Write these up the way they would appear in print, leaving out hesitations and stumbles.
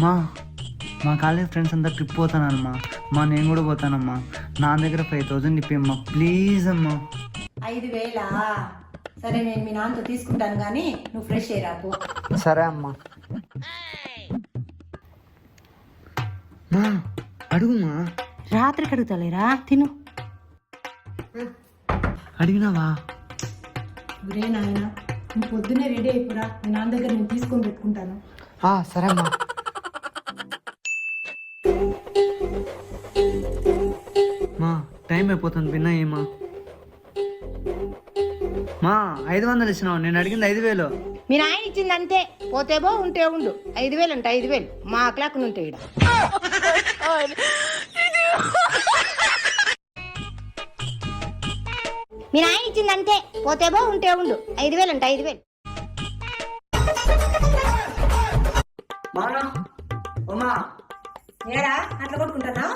మా మా college friends అంతా ట్రిప్ పోతానమ్మా. నేను కూడా పోతానమ్మా. నా దగ్గర 5000 ఇప్పమ్మా ప్లీజ్ అమ్మా. 5,000? సరే నేను మీ నాన్నతో తీసుకుంటాను కానీ నువ్వు ఫ్రెష్ అయ్యాపు. సరే అమ్మా. మా అడుగుమా. రాత్రికి అడుగుతాలేరా, తిను. అడిగినావా? ఒరే నాయన, నువ్వు పొద్దున్నే రెడీ అయిపోరా, మీ నాన్న దగ్గర నేను తీసుకొని పెట్టుకుంటాను. సరే అమ్మా. మా టైం అయిపోతుంది, విన్నా ఏమా? మా 500 ఇచ్చినావు, నేను అడిగింది 5,000. మీ నాయన ఇచ్చింది అంతే, పోతే బో ఉంటే ఉండు. 5,000 అంటే 5,000 మా అక్లాక్ ఉంటే ఈడ. మీ నాయన ఇచ్చింది అంతే, పోతే బో ఉంటే ఉండు. 5,000 అంటే 5,000. ఏరా అట్లా కొట్టుకుంటున్నా?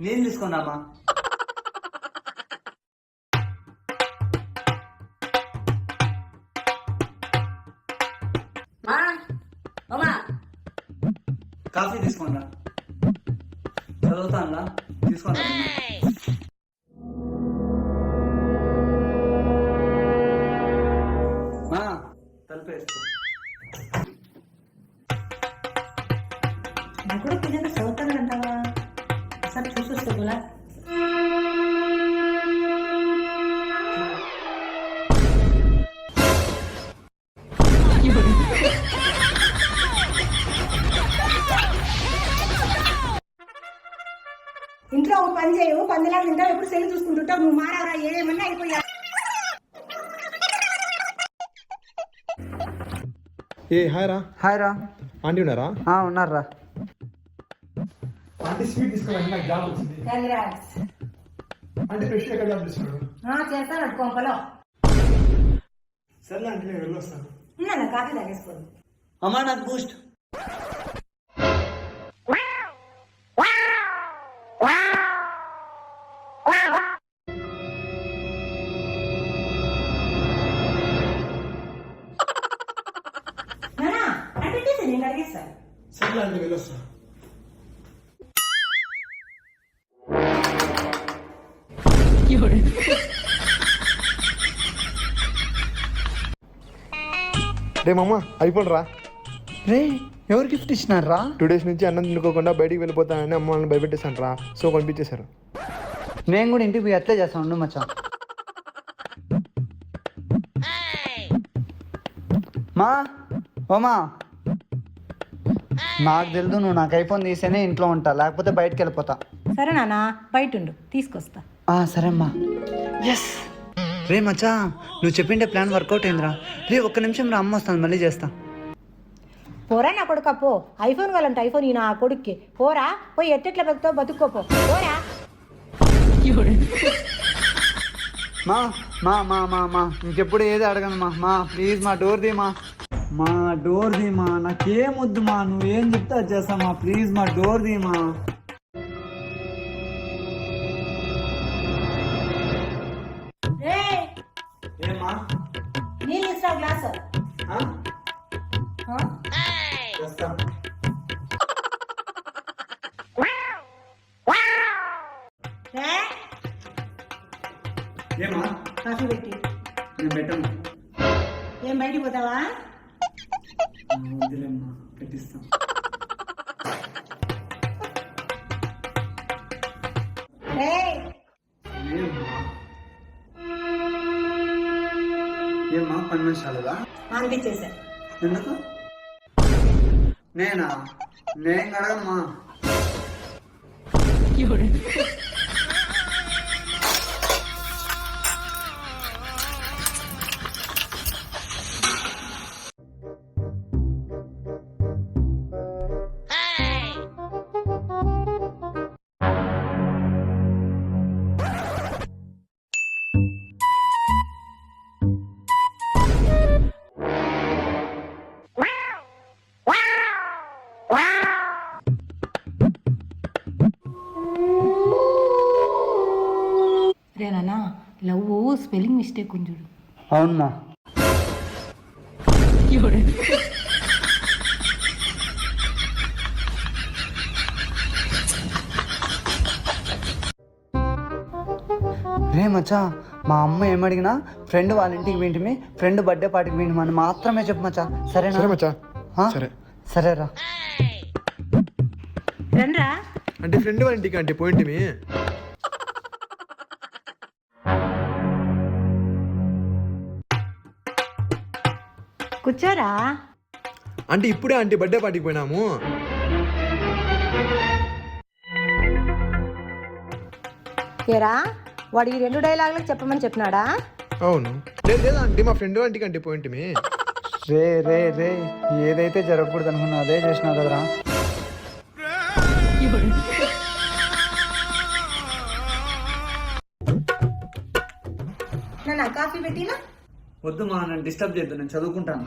నేను తీసుకున్నామా. కాఫీ తీసుకుంటా, చదువుతాను తీసుకుంటా. తలుపేసుకో. నా కూడా పిల్లలు చదువుతానంటావా? సరే చూసి వస్తే కూడా. ఇంట్లో ఒక పని చేయవు, పందిలాగా తింటావు, ఎప్పుడు సెల్లు చూసుకుంటుంటావు. నువ్వు మారావరా, ఏమన్నా అయిపోయా. హాయ్ రా. హాయ్ రా. ఆంటీ ఉన్నారా? ఉన్నారా. ఆంటీ స్వీట్ తీసుకోవాలి, నాకు జాబ్ వచ్చింది. కంగ్రాట్స్. ఆంటీ ఫ్రెష్ ఎక్కడ జాబ్ చేస్తున్నాడు? చేస్తాను కొంపలో. సర్లే ఆంటీ, నేను వెళ్ళొస్తాను. ఉన్నాను, కాఫీ తాగేసుకోండి. అమ్మా నాకు బూస్ట్. నేను అడిగేస్తాను. సర్లే ఆంటీ, వెళ్ళొస్తాను. రే మామ, అయిపోండి. రే ఎవరు గిఫ్ట్ ఇచ్చినారా? 2 days నుంచి అన్నం తినుకోకుండా బయటికి వెళ్ళిపోతానని అమ్మ వాళ్ళని భయపెట్టేశాను రా. సో కనిపించేశారు. నేను కూడా ఇంటికి పోయి అట్లే చేస్తాను, ఉండు మచ్చా. ఓమా నాకు తెలుసు, నువ్వు నాకు ఐఫోన్ తీసేనే ఇంట్లో ఉంటా, లేకపోతే బయటకు వెళ్ళిపోతా. సరే నాన్న, బయట ఉండు, తీసుకొస్తా. సరే అమ్మా. ఎస్. రే మచ్చా, నువ్వు చెప్పిండే ప్లాన్ వర్కౌట్ అయిందిరా. రే ఒక్క నిమిషం రా, అమ్మ వస్తాను, మళ్ళీ చేస్తా. పోరా నా కొడుక, పో. ఐఫోన్ కావాలంటే ఐఫోన్ ఈ నా కొడుక్కి. పోరా, పోయి ఎట్టెట్లా బతుకుతావు బతుక్కోపో. పోరా. మా మా మా మా మా ఇంకెప్పుడు ఏది అడగను మా ప్లీజ్ మా డోర్ దీ మా డోర్ దీ నాకేం వద్దు నువ్వేం చెప్తా చేస్తా ప్లీజ్ మా డోర్ దీ ఏమా నీళ్ళు ఇస్తా గ్లాస్. ఏమా కాఫీ పెట్టి. నేను పెట్టను. ఏం బయటికి పోతావా? వద్దులేమ్మా, పెట్టిస్తాం. ఏమా 10 నిమిషాలుగా అనిపించేసా. ఎందుకు? నేను అడగమ్మా. రేనా, లవ్ స్పెల్లింగ్ మిస్టేక్ ఉంది చూడు. అవునమ్మా. రే మచ్చా, మా అమ్మ ఏమడిగినా ఫ్రెండ్ వాళ్ళ ఇంటికి వింటిమి, ఫ్రెండ్ బర్త్డే పార్టీకి వింటిమి అని మాత్రమే చెప్పు మచ్చా. సరేనా? సరే మచ్చా. ఆ? సరే. సరేరా. రండ్రా. అంటే ఫ్రెండ్ వాళ్ళ ఇంటికి అంటే పోయింటిమి. కూర్చోరా. అంటే ఇప్పుడే అంటే బర్త్డే పార్టీకి పోయినాము. ఏరా, వాడు ఈ 2 డైలాగులకు చెప్పమని చెప్పినాడా? అవును. లేదు లేదు అంటే మా ఫ్రెండ్ వాళ్ళ ఇంటికి అంటే పోయింటిమి. రే రే రే, ఏదైతే జరగకూడదు అనుకున్నా అదే చేసినావు కదరా. నా కాఫీ పెట్టినా? వద్దు మా, నన్ను డిస్టర్బ్ చేయొద్దు, నేను చదువుకుంటాను.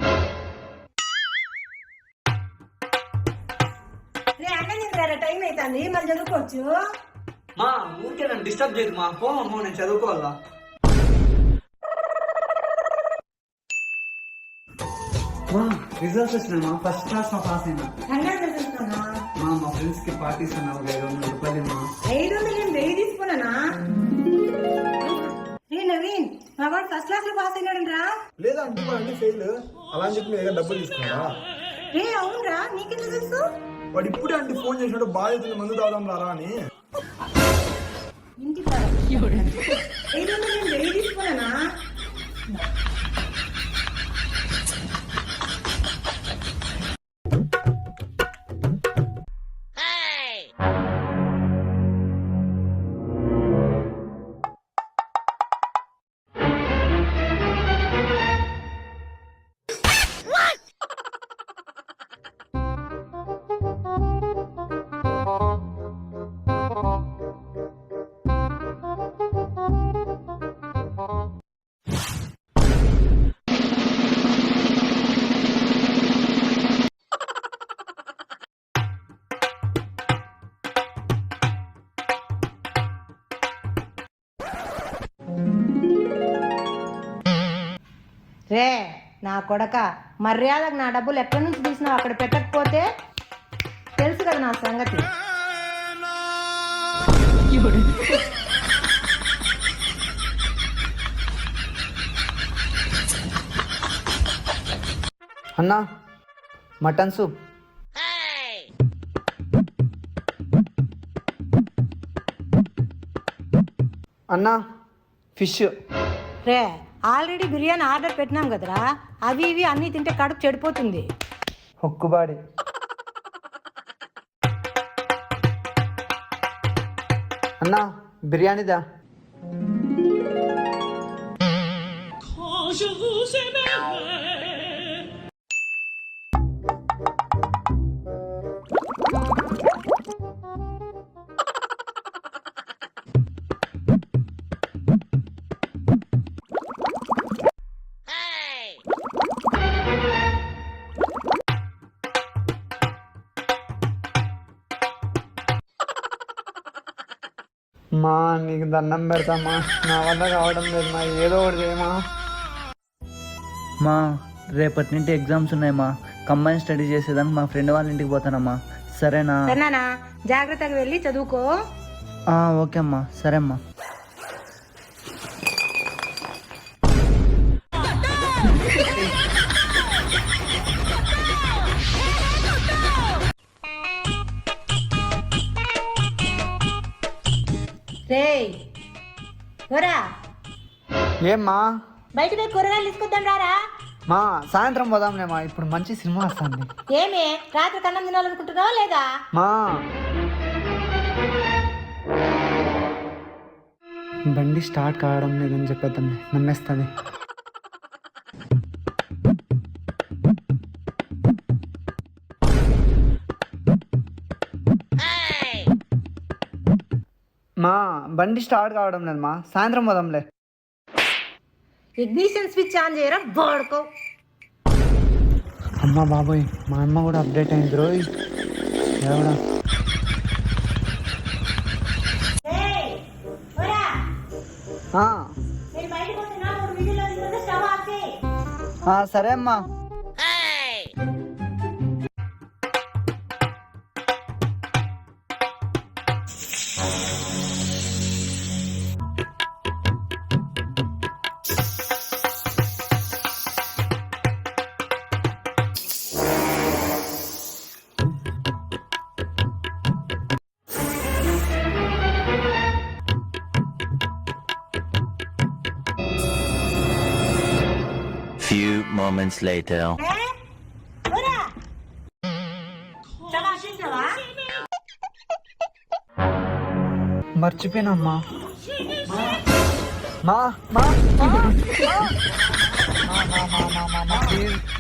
టైం అవుతుంది, మళ్ళీ చదువుకోవచ్చు. మా ఊరికే నన్ను డిస్టర్బ్ చేయదు మా, పో అమ్మో, నేను చదువుకోవాలా. మా రిజల్ట్స్ వచ్చినాయి మా, ఫస్ట్ క్లాస్ లో పాస్ అయినా. మా ఫ్రెండ్స్ కి పార్టీస్ అన్నావు, 500 రూపాయలు మా. 500 1000 తీసుకున్నానా? నవీన్, మా వాడు ఫస్ట్ క్లాస్ లో పాస్ అయినాడంట్రా. లేదా అంటే మా అన్ని ఫెయిల్ అలా అని చెప్పి మీ దగ్గర డబ్బులు తీసుకున్నారా? అవునరా, నీకెందుకు తెలుసు? వాడు ఇప్పుడే అంటే ఫోన్ చేసినట్టు బాధ్యతలు మందు తాగుదాం రారా అని. ఇంటికి 500 1000 తీసుకున్నానా? రే నా కొడక, మర్యాదకు నా డబ్బులు ఎక్కడి నుంచి తీసినావు, అక్కడ పెట్టకపోతే తెలుసు కదా నా సంగతి. అన్నా, మటన్ సూప్. అన్నా, ఫిష్. రే, ఆల్రెడీ బిర్యానీ ఆర్డర్ పెట్టినాం కదరా, అవి ఇవి అన్నీ తింటే కడుపు చెడిపోతుంది. హొక్కుబాడి. అన్నా, బిర్యానీదా. మా నీకు దండం పెడతామా, నా వల్ల కావడం లేదు మా, ఏదో ఒకటి చేయమా. మా రేపటి నుండి ఎగ్జామ్స్ ఉన్నాయమ్మా, కంబైన్ స్టడీ చేసేదానికి మా ఫ్రెండ్ వాళ్ళ ఇంటికి పోతానమ్మా. సరేనా? సరేనా, జాగ్రత్తగా వెళ్ళి చదువుకో. ఓకే అమ్మా, సరే అమ్మా. ఏమ్మా, బయట పోయి కూరగాయలు తీసుకొద్దాం రారా. మా సాయంత్రం పోదాంలేమా, ఇప్పుడు మంచి సినిమా వస్తుంది. ఏమే, రాత్రి కన్నం తినాలనుకుంటున్నావా లేదా? మా బండి స్టార్ట్ కావడం లేదని చెప్పేద్దాం, నమ్మేస్తుంది. మా బండి స్టార్ట్ కావడం లేదు మా, సాయంత్రం పోదాంలే. ఇగ్నిషన్ స్విచ్ ఆన్ చేయరా బోడుకో. అమ్మ బాబోయ్, మా అమ్మ కూడా అప్డేట్ అయింది రోయ్. ఎవడా సరే అమ్మా. few moments later. మర్చిపోయినమ్మా మా మా మా మా మా మా ప్లీజ్